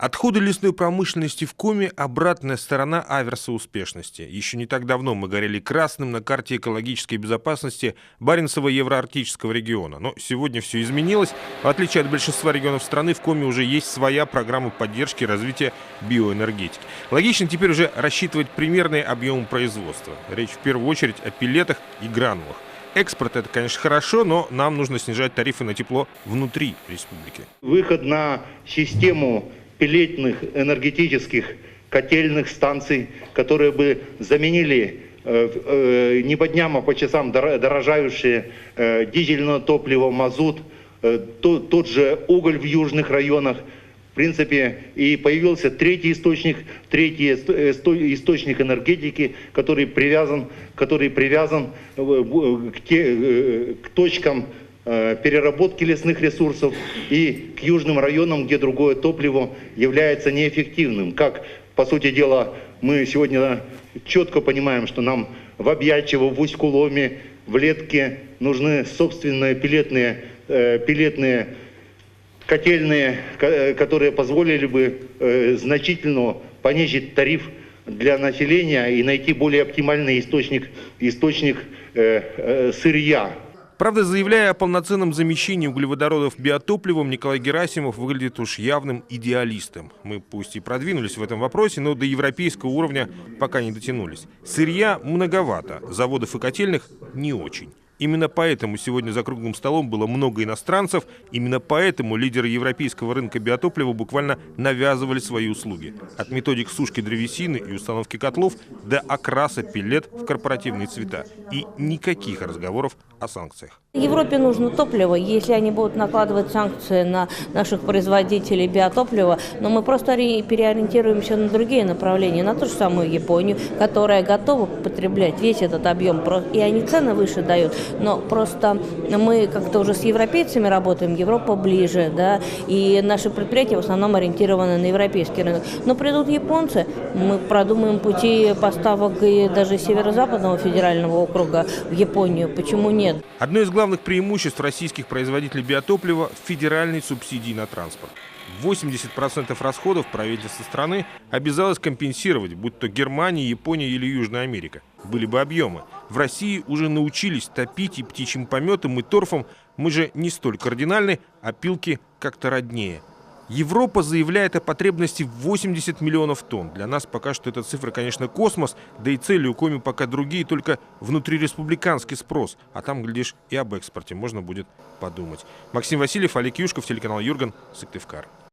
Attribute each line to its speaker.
Speaker 1: Отходы лесной промышленности в Коми – обратная сторона аверса успешности. Еще не так давно мы горели красным на карте экологической безопасности Баренцево-Евроарктического региона. Но сегодня все изменилось. В отличие от большинства регионов страны, в Коми уже есть своя программа поддержки и развития биоэнергетики. Логично теперь уже рассчитывать примерные объемы производства. Речь в первую очередь о пеллетах и гранулах. Экспорт – это, конечно, хорошо, но нам нужно снижать тарифы на тепло внутри республики.
Speaker 2: Выход на систему пеллетных энергетических котельных станций, которые бы заменили не по дням, а по часам дорожающее дизельное топливо, мазут, тот же уголь в южных районах. В принципе, и появился третий источник энергетики, который привязан к точкам переработки лесных ресурсов и к южным районам, где другое топливо является неэффективным. Как, по сути дела, мы сегодня четко понимаем, что нам в Обьячево, в Усть-Куломе, в Летке нужны собственные пеллетные котельные, которые позволили бы значительно понизить тариф для населения и найти более оптимальный источник сырья.
Speaker 1: Правда, заявляя о полноценном замещении углеводородов биотопливом, Николай Герасимов выглядит уж явным идеалистом. Мы пусть и продвинулись в этом вопросе, но до европейского уровня пока не дотянулись. Сырья многовато, заводов и котельных не очень. Именно поэтому сегодня за круглым столом было много иностранцев. Именно поэтому лидеры европейского рынка биотоплива буквально навязывали свои услуги. От методик сушки древесины и установки котлов до окраса пеллет в корпоративные цвета. И никаких разговоров о санкциях.
Speaker 3: Европе нужно топливо. Если они будут накладывать санкции на наших производителей биотоплива, но мы просто переориентируемся на другие направления, на ту же самую Японию, которая готова потреблять весь этот объем, и они цены выше дают. Но просто мы как-то уже с европейцами работаем, Европа ближе, да, и наши предприятия в основном ориентированы на европейский рынок. Но придут японцы, мы продумаем пути поставок и даже северо-западного федерального округа в Японию. Почему нет?
Speaker 1: Одно из главных преимуществ российских производителей биотоплива – федеральной субсидии на транспорт. 80% расходов правительство страны обязалось компенсировать, будь то Германия, Япония или Южная Америка. Были бы объемы. В России уже научились топить и птичьим пометом, и торфом. Мы же не столь кардинальны, а пилки как-то роднее. Европа заявляет о потребности в 80 миллионов тонн. Для нас пока что эта цифра, конечно, космос, да и цели у Коми пока другие, только внутриреспубликанский спрос. А там, глядишь, и об экспорте можно будет подумать. Максим Васильев, Олег Юшков, телеканал Юрган, Сыктывкар.